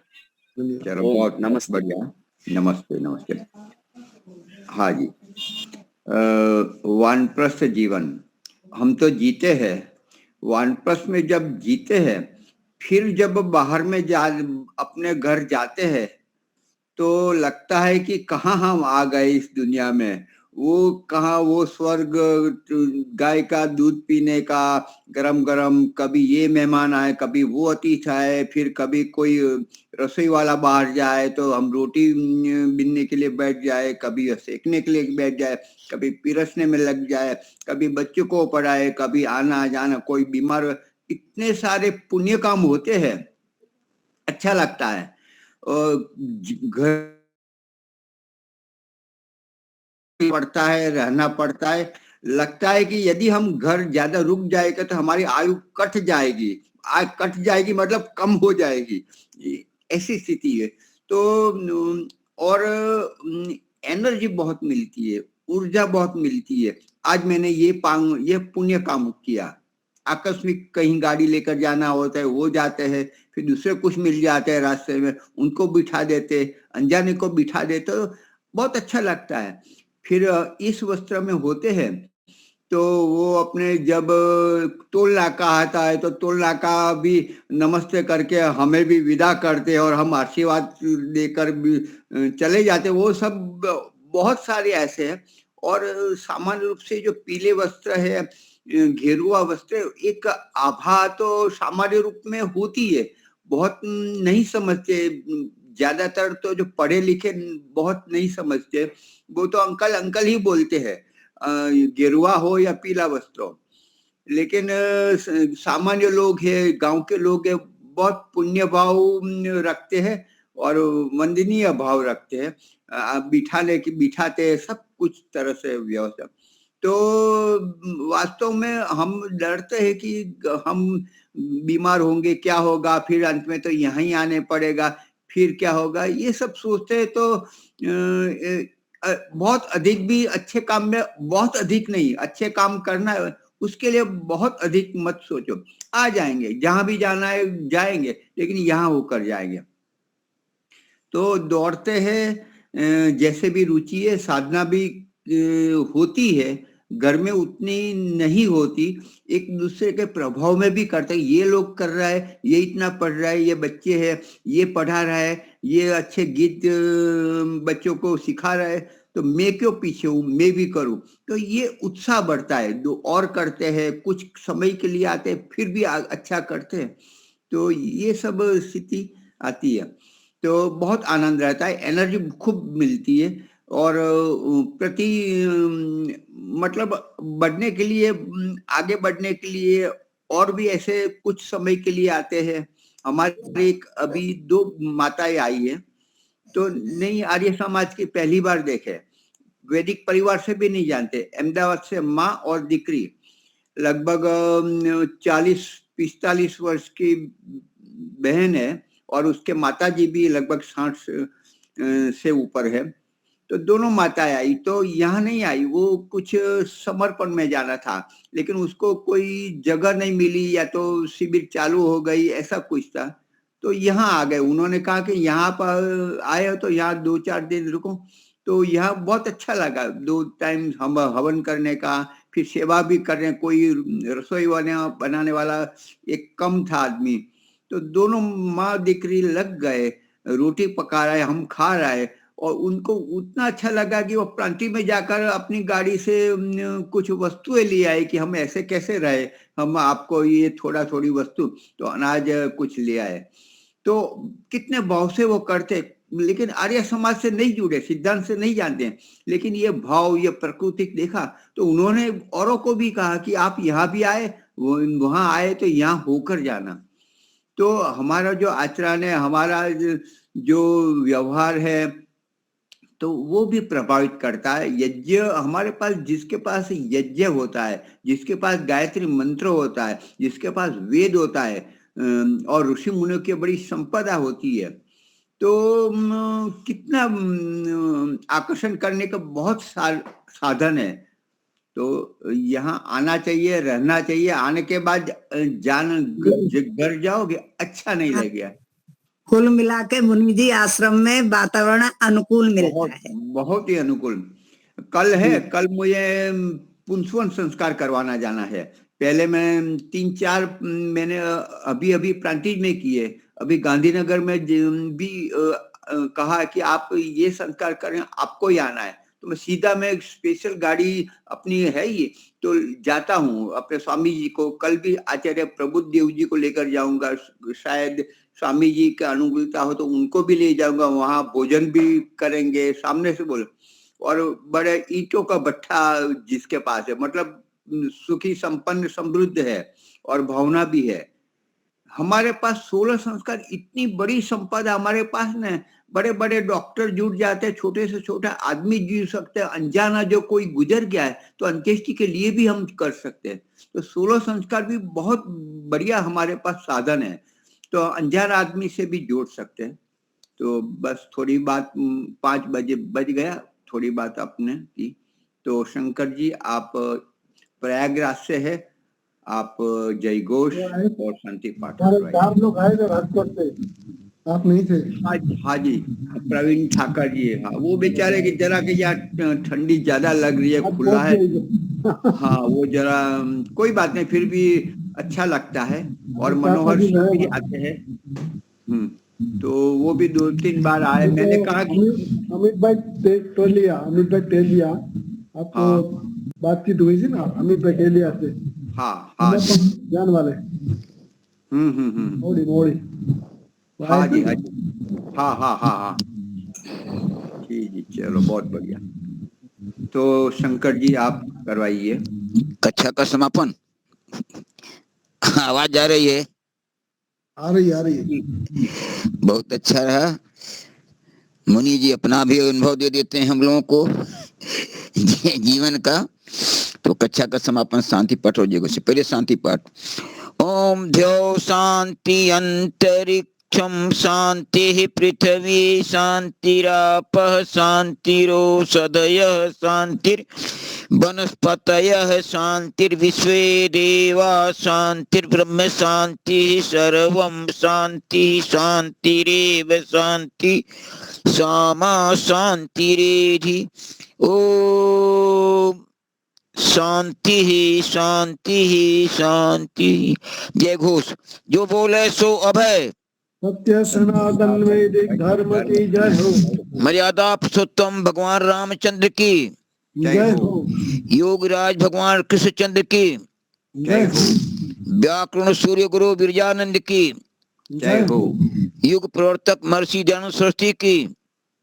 S1: चलो बहुत
S2: नमस्ते।
S1: बढ़िया, नमस्ते नमस्ते। हाँ जी, वानप्रस्थ जीवन हम तो जीते हैं, वानप्रस्थ में जब जीते हैं, फिर जब बाहर में अपने घर जाते हैं तो लगता है कि कहाँ हम आ गए इस दुनिया में। वो कहाँ, वो स्वर्ग, गाय का दूध पीने का, गरम गरम, कभी ये मेहमान आए, कभी वो अतिथि आए, फिर कभी कोई रसोई वाला बाहर जाए तो हम रोटी बीनने के लिए बैठ जाए, कभी सेकने के लिए बैठ जाए, कभी पिरसने में लग जाए, कभी बच्चों को पढ़ाए, कभी आना जाना, कोई बीमार, इतने सारे पुण्य काम होते हैं। अच्छा लगता है। घर पड़ता है, रहना पड़ता है। लगता है कि यदि हम घर ज्यादा रुक जाएगा तो हमारी आयु कट जाएगी, कट जाएगी मतलब कम हो जाएगी, ऐसी स्थिति है। तो और एनर्जी बहुत मिलती है, ऊर्जा बहुत मिलती है। आज मैंने ये पुण्य काम किया, आकस्मिक कहीं गाड़ी लेकर जाना होता है वो जाते हैं, फिर दूसरे कुछ मिल जाते हैं रास्ते में, उनको बिठा देते, अनजाने को बिठा देते, तो बहुत अच्छा लगता है। फिर इस वस्त्र में होते हैं तो वो अपने जब टोल नाका आता है तो टोल नाका भी नमस्ते करके हमें भी विदा करते हैं और हम आशीर्वाद देकर भी चले जाते। वो सब बहुत सारे ऐसे हैं। और सामान्य रूप से जो पीले वस्त्र है, घेरुआ वस्त्र, एक आभा तो सामान्य रूप में होती है, बहुत नहीं समझते। ज्यादातर तो जो पढ़े लिखे बहुत नहीं समझते, वो तो अंकल अंकल ही बोलते हैं, गेरुआ हो या पीला वस्त्र हो। लेकिन सामान्य लोग हैं, गांव के लोग हैं, बहुत पुण्य भाव रखते हैं और वंदनीय भाव रखते हैं, बिठाते हैं, सब कुछ तरह से व्यवस्था। तो वास्तव में हम डरते हैं कि हम बीमार होंगे, क्या होगा, फिर अंत में तो यहीं आने पड़ेगा, फिर क्या होगा, ये सब सोचते हैं। तो बहुत अधिक भी अच्छे काम में, बहुत अधिक नहीं, अच्छे काम करना है उसके लिए बहुत अधिक मत सोचो, आ जाएंगे, जहां भी जाना है जाएंगे, लेकिन यहां होकर जाएंगे। तो दौड़ते हैं, जैसे भी रुचि है, साधना भी होती है, घर में उतनी नहीं होती, एक दूसरे के प्रभाव में भी करते हैं। ये लोग कर रहा है, ये इतना पढ़ रहा है, ये बच्चे हैं, ये पढ़ा रहा है, ये अच्छे गीत बच्चों को सिखा रहा है, तो मैं क्यों पीछे हूँ, मैं भी करूँ। तो ये उत्साह बढ़ता है, दो और करते हैं, कुछ समय के लिए आते हैं, फिर भी अच्छा करते हैं। तो ये सब स्थिति आती है, तो बहुत आनंद रहता है, एनर्जी खूब मिलती है। और मतलब बढ़ने के लिए, आगे बढ़ने के लिए और भी ऐसे कुछ समय के लिए आते हैं। हमारे एक अभी 2 माताएं आई है, तो नई आर्य समाज की पहली बार देखे, वैदिक परिवार से भी नहीं जानते, अहमदाबाद से माँ और दिकरी, लगभग 40-45 वर्ष की बहन है, और उसके माताजी भी लगभग 60 से ऊपर है। तो दोनों माताएं आई, तो यहाँ नहीं आई, वो कुछ समर्पण में जाना था, लेकिन उसको कोई जगह नहीं मिली, या तो शिविर चालू हो गई, ऐसा कुछ था, तो यहाँ आ गए। उन्होंने कहा कि यहाँ पर आए हो तो यहाँ 2-4 दिन रुको। तो यहाँ बहुत अच्छा लगा, 2 टाइम हम हवन करने का, फिर सेवा भी कर रहे हैं, कोई रसोई बनाने वाला एक कम था आदमी, तो दोनों माँ दिकरी लग गए, रोटी पका रहे, हम खा रहे, और उनको उतना अच्छा लगा कि वो प्रांति में जाकर अपनी गाड़ी से कुछ वस्तुएं ले आए कि हम ऐसे कैसे रहे, हम आपको ये थोड़ी वस्तु, तो अनाज कुछ ले आए। तो कितने भाव से वो करते, लेकिन आर्य समाज से नहीं जुड़े, सिद्धांत से नहीं जानते हैं, लेकिन ये भाव, ये प्रकृति देखा, तो उन्होंने औरों को भी कहा कि आप यहाँ भी आए, वहां आए तो यहाँ होकर जाना। तो हमारा जो आचरण है, हमारा जो व्यवहार है, तो वो भी प्रभावित करता है। यज्ञ हमारे पास, जिसके पास यज्ञ होता है, जिसके पास गायत्री मंत्र होता है, जिसके पास वेद होता है, और ऋषि मुनियों की बड़ी संपदा होती है, तो कितना आकर्षण करने का बहुत साधन है। तो यहाँ आना चाहिए, रहना चाहिए, आने के बाद घर जाओगे अच्छा नहीं लगेगा।
S5: कुल मिला के मुनि जी आश्रम में वातावरण अनुकूल मिलता है,
S1: बहुत ही अनुकूल। कल मुझे पुंसवन संस्कार करवाना जाना है। पहले मैं 3-4 मैंने अभी प्रांतिज में किए, अभी गांधीनगर में भी कहा कि आप ये संस्कार करें, आपको ही आना है। तो मैं सीधा, मैं स्पेशल गाड़ी अपनी है ये, तो जाता हूँ अपने स्वामी जी को। कल भी आचार्य प्रबुद्ध देव जी को लेकर जाऊंगा, शायद स्वामी जी का अनुकूलता हो तो उनको भी ले जाऊंगा, वहां भोजन भी करेंगे, सामने से बोलो। और बड़े ईंटों का भट्ठा जिसके पास है, मतलब सुखी संपन्न समृद्ध है और भावना भी है। हमारे पास 16 संस्कार, इतनी बड़ी संपदा हमारे पास न, बड़े बड़े डॉक्टर जुट जाते हैं, छोटे से छोटा आदमी जी सकते हैं, अनजाना जो कोई गुजर गया है तो अंत्येष्टि के लिए भी हम कर सकते हैं। तो 16 संस्कार भी बहुत बढ़िया हमारे पास साधन है, तो अनजान आदमी से भी जोड़ सकते हैं। तो बस थोड़ी बात, 5 बजे बज गया, थोड़ी बात आपने की। तो शंकर जी, आप प्रयागराज से है, आप जय घोष
S3: वो आए
S1: और शांति पाठ
S3: हमारे
S1: करवाइए।
S3: 4 लोग आए थे राजकोट से, आप नहीं थे।
S1: हाँ जी, प्रवीण ठाकर जी, हाँ वो बेचारे की जरा कि यार ठंडी ज्यादा लग रही है,
S3: आप
S1: खुला है।
S3: पहुंच गए।
S1: हाँ वो जरा कोई बात नहीं, फिर भी अच्छा लगता है। और
S3: चाचा
S1: मनोहर
S3: जी
S1: सिंह
S3: रहे
S1: भी
S3: वहाँ।
S1: आते हैं। तो वो भी 2-3 बार आए।
S3: तो
S1: मैंने कहा कि
S3: अमित भाई टेलिया, अमित भाई टेलिया, आपको
S1: हाँ
S3: बातचीत हुई थी ना अमित भाई टेलिया से,
S1: हाँ हाँ जी,
S3: जान वाले मोड़ी मोड़ी, वो
S1: हाँ
S3: आए
S1: जी,
S3: थे।
S1: हाँ जी, हाँ हाँ हाँ हाँ जी जी, चलो बहुत बढ़िया। तो शंकर जी आप करवाइए।
S6: कक्षा का समापन। आवाज जा रही है?
S3: आ रही है।
S6: बहुत अच्छा रहा। मुनि जी अपना भी अनुभव दे देते हैं हम लोगों को जीवन का। तो कक्षा का समापन शांति पाठ हो जाएगा। पहले शांति पाठ। ओम ध्यो शांति अंतरिक्षम शांति पृथ्वी शांतिरापः शांतिरोषधयः शांतिर वनस्पतयः शांतिर्विश्वे देवा शांतिर्ब्रह्म शांति सर्वं शांति शांतिरेव शांति सामा शांतिरेधि। ओम शांति ही शांति ही शांति। जय घोष। जो बोले सो अभय।
S3: सत्य सनातन वैदिक धर्म की जय हो।
S6: मर्यादा पुरुषोत्तम भगवान रामचंद्र की
S3: जय हो।
S6: योगराज भगवान कृष्णचंद्र की
S3: जय हो।
S6: व्याकरण सूर्य गुरु बिरजानंद की
S1: जय हो।
S6: युग प्रवर्तक महर्षि दयानंद सरस्वती की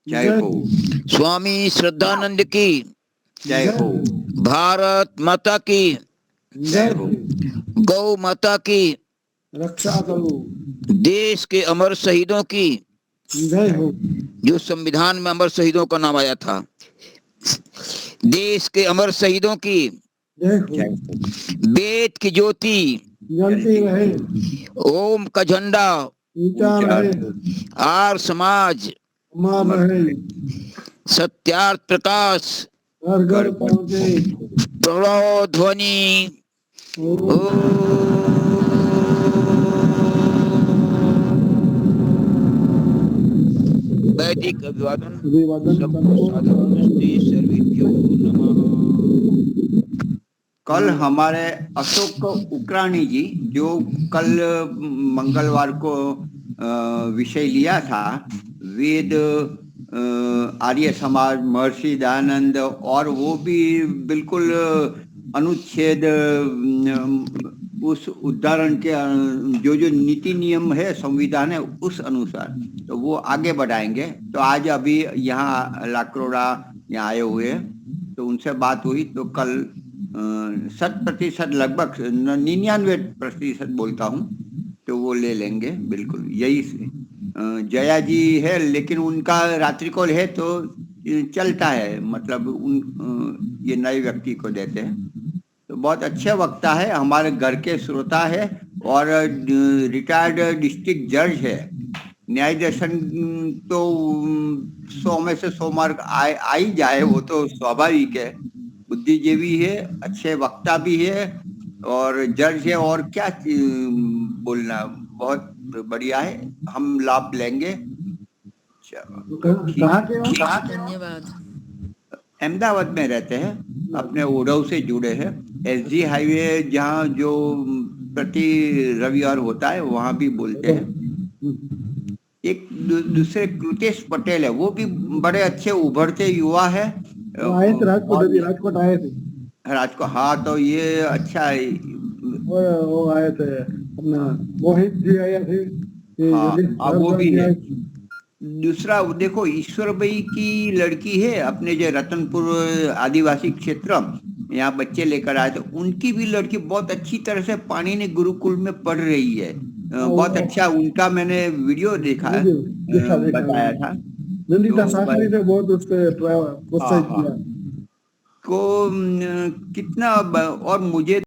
S1: जय हो।
S6: स्वामी श्रद्धानंद की
S1: जय हो।
S6: भारत माता की
S1: जय हो।
S6: गौ माता की
S3: रक्षा करो।
S6: देश के अमर शहीदों की
S3: जय हो।
S6: जो संविधान में अमर शहीदों का नाम आया था। देश के अमर शहीदों की
S3: जय हो।
S6: वेद की ज्योति
S3: जलती रहे।
S6: ओम का झंडा
S3: ऊंचा रहे।
S6: आर समाज
S3: अमर रहे।
S6: सत्यार्थ प्रकाश
S3: घर घर पहुंचे।
S6: प्रणव ध्वनि। वैदिक अभिवादन। सर्वेभ्यो नमः।
S1: कल हमारे अशोक उकरानी जी जो कल मंगलवार को विषय लिया था, वेद, आर्य समाज, महर्षि दयानंद, और वो भी बिल्कुल अनुच्छेद उस उदाहरण के जो जो नीति नियम है संविधान है उस अनुसार, तो वो आगे बढ़ाएंगे। तो आज अभी यहाँ लाकरोड़ा यहाँ आए हुए हैं, तो उनसे बात हुई। तो कल 100% लगभग 99% बोलता हूँ, तो वो ले लेंगे बिल्कुल। यही जया जी है, लेकिन उनका रात्रि कॉल है तो चलता है, मतलब ये नए व्यक्ति को देते हैं। तो बहुत अच्छा वक्ता है, हमारे घर के श्रोता है और रिटायर्ड डिस्ट्रिक्ट जज है। न्याय दर्शन तो 100 में से 100 मार्क आ ही जाए, वो तो स्वाभाविक है। बुद्धिजीवी है, अच्छे वक्ता भी है और जज है, और क्या बोलना, बहुत बढ़िया है। हम लाभ लेंगे।
S7: धन्यवाद।
S1: अहमदाबाद में रहते हैं, अपने उड़ाऊ से जुड़े हैं। एसजी हाईवे जहाँ जो प्रति रविवार होता है वहाँ भी बोलते हैं। एक दूसरे कृतेश पटेल है, वो भी बड़े अच्छे उभरते युवा है।
S3: आए थे राजकोट आए थे।
S1: राजकोट, हाँ, तो ये अच्छा है।
S3: वो आए थे अपना मोहित जी आए थे।
S1: हाँ, वो भी है। दूसरा देखो, ईश्वर भाई की लड़की है अपने जो रतनपुर आदिवासी क्षेत्र, यहाँ बच्चे लेकर आए थे। उनकी भी लड़की बहुत अच्छी तरह से पाणिनि गुरुकुल में पढ़ रही है। बहुत अच्छा, उनका मैंने वीडियो देखा, बताया था।
S3: नंदिता शास्त्री ने बहुत उसके प्रोत्साहित किया।
S1: को कितना, और मुझे